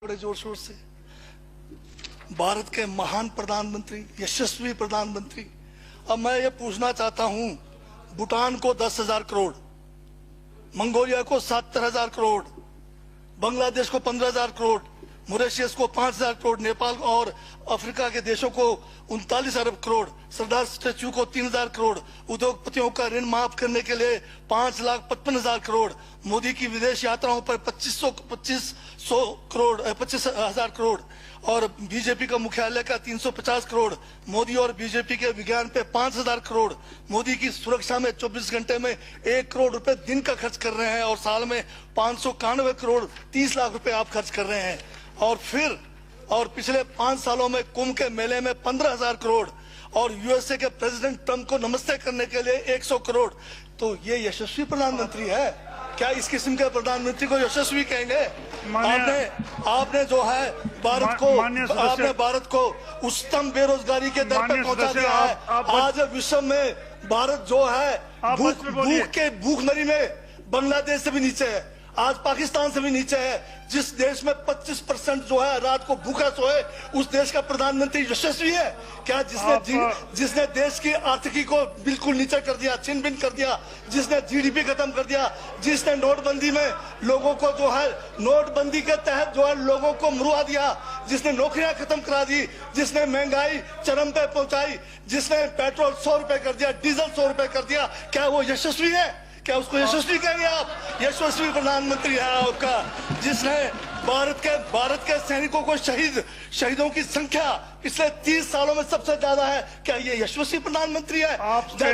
बड़े जोर शोर से भारत के महान प्रधानमंत्री, यशस्वी प्रधानमंत्री। अब मैं ये पूछना चाहता हूं, भूटान को 10,000 करोड़, मंगोलिया को 70,000 करोड़, बांग्लादेश को 15,000 करोड़, मॉरिशस को 5,000 करोड़, नेपाल और अफ्रीका के देशों को 39 अरब करोड़, सरदार स्टैच्यू को 3,000 करोड़, उद्योगपतियों का ऋण माफ करने के लिए 5,55,000 करोड़, मोदी की विदेश यात्राओं पर 25,000 करोड़ और बीजेपी का मुख्यालय का 350 करोड़, मोदी और बीजेपी के विज्ञान पे 5,000 करोड़, मोदी की सुरक्षा में 24 घंटे में 1 करोड़ रुपए दिन का खर्च कर रहे हैं और साल में 591 करोड़ 30 लाख रुपए आप खर्च कर रहे हैं। और पिछले 5 सालों में कुंभ के मेले में 15,000 करोड़ और यूएसए के प्रेसिडेंट ट्रंप को नमस्ते करने के लिए 100 करोड़। तो ये यशस्वी प्रधानमंत्री है क्या? इस किस्म के प्रधानमंत्री को यशस्वी कहेंगे? आपने जो है भारत को उच्चतम बेरोजगारी के दर पर पहुंचा दिया है। आज विश्व में भारत जो है भूखमरी में बांग्लादेश से भी नीचे है, आज पाकिस्तान से भी नीचे है। जिस देश में 25% जो है रात को भूखा सोए, उस देश का प्रधानमंत्री यशस्वी है क्या? जिसने देश की आर्थिकी को बिल्कुल नीचे कर दिया, छिन भिन कर दिया, जिसने जीडीपी खत्म कर दिया, जिसने नोटबंदी में लोगों को जो है नोटबंदी के तहत जो है लोगों को मरवा दिया, जिसने नौकरियां खत्म करा दी, जिसने महंगाई चरम पे पहुंचाई, जिसने पेट्रोल 100 रुपए कर दिया, डीजल 100 रुपए कर दिया, क्या वो यशस्वी है? क्या उसको यशस्वी कहेंगे आप? यशस्वी प्रधानमंत्री है आपका, जिसने भारत के सैनिकों को शहीदों की संख्या पिछले 30 सालों में सबसे ज्यादा है। क्या ये यशस्वी प्रधानमंत्री है?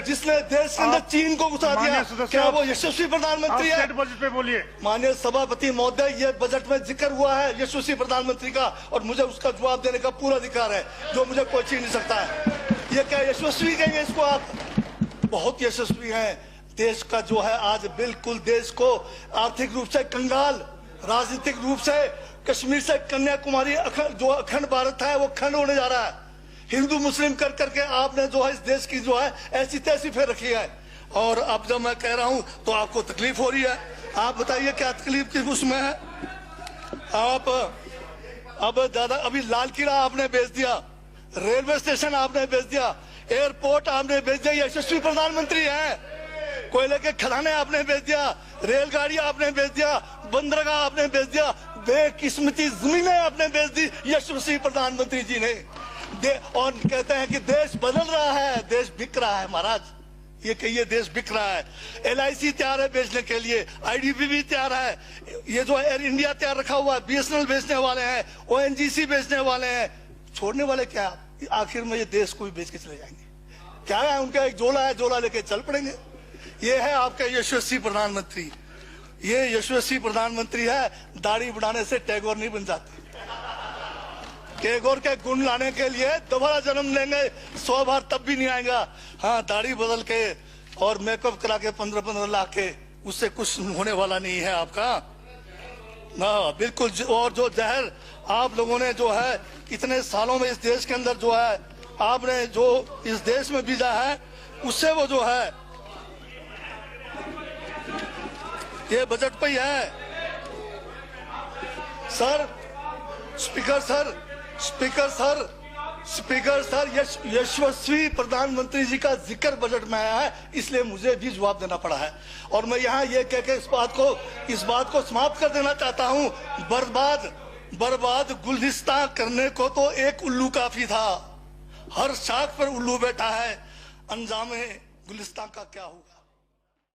जिसने देश के अंदर चीन को घुसा दिया, क्या वो यशस्वी प्रधानमंत्री है? बजट पे बोलिए। माननीय सभापति महोदय, ये बजट में जिक्र हुआ है यशस्वी प्रधानमंत्री का और मुझे उसका जवाब देने का पूरा अधिकार है, जो मुझे कोई छीन नहीं सकता है। ये क्या यशस्वी कहेंगे इसको आप? बहुत यशस्वी है। देश का जो है आज बिल्कुल देश को आर्थिक रूप से कंगाल, राजनीतिक रूप से कश्मीर से कन्याकुमारी जो अखंड भारत है वो खंड होने जा रहा है। हिंदू मुस्लिम कर करके आपने जो है इस देश की जो है ऐसी तैसी फेर रखी है। और अब जब मैं कह रहा हूं तो आपको तकलीफ हो रही है। आप बताइए क्या तकलीफ की उसमें है? आप अब दादा अभी लाल किला आपने बेच दिया, रेलवे स्टेशन आपने बेच दिया, एयरपोर्ट आपने बेच दिया। यशस्वी प्रधानमंत्री है। कोयले के खदाने आपने बेच दिया, रेलगाड़ी आपने बेच दिया, बंदरगाह आपने बेच दिया, बेकिस्मती जमीनें आपने बेच दी यशस्वी प्रधानमंत्री जी ने। और कहते हैं कि देश बदल रहा है, देश बिक रहा है। महाराज ये कहिए देश बिक रहा है। LIC तैयार है बेचने के लिए, IDB भी तैयार है, ये जो एयर इंडिया तैयार रखा हुआ है, BSNL बेचने वाले हैं, ONGC बेचने वाले हैं। छोड़ने वाले क्या? आखिर में ये देश को भी बेच के चले जाएंगे। क्या है उनका? एक झोला है, झोला लेके चल पड़ेंगे। ये है आपका यशस्वी प्रधानमंत्री। ये यशस्वी प्रधानमंत्री है। दाढ़ी बढ़ाने से टैगोर नहीं बन जाते। टैगोर के गुण लाने के लिए दोबारा जन्म लेंगे 100 बार तब भी नहीं आएगा। हाँ, दाढ़ी बदल के और मेकअप करा के 15-15 लाख के, उससे कुछ होने वाला नहीं है आपका ना, बिल्कुल। और जो जहर आप लोगों ने जो है इतने सालों में इस देश के अंदर जो है आपने जो इस देश में बीजा है, उससे वो जो है ये बजट पे ही है। सर, स्पीकर सर, यशस्वी प्रधानमंत्री जी का जिक्र बजट में आया है, इसलिए मुझे भी जवाब देना पड़ा है। और मैं यहाँ ये कह के इस बात को समाप्त कर देना चाहता हूँ, बर्बाद गुलदस्ता करने को तो एक उल्लू काफी था, हर शाख पर उल्लू बैठा है, अंजामे गुलिस्तान का क्या होगा?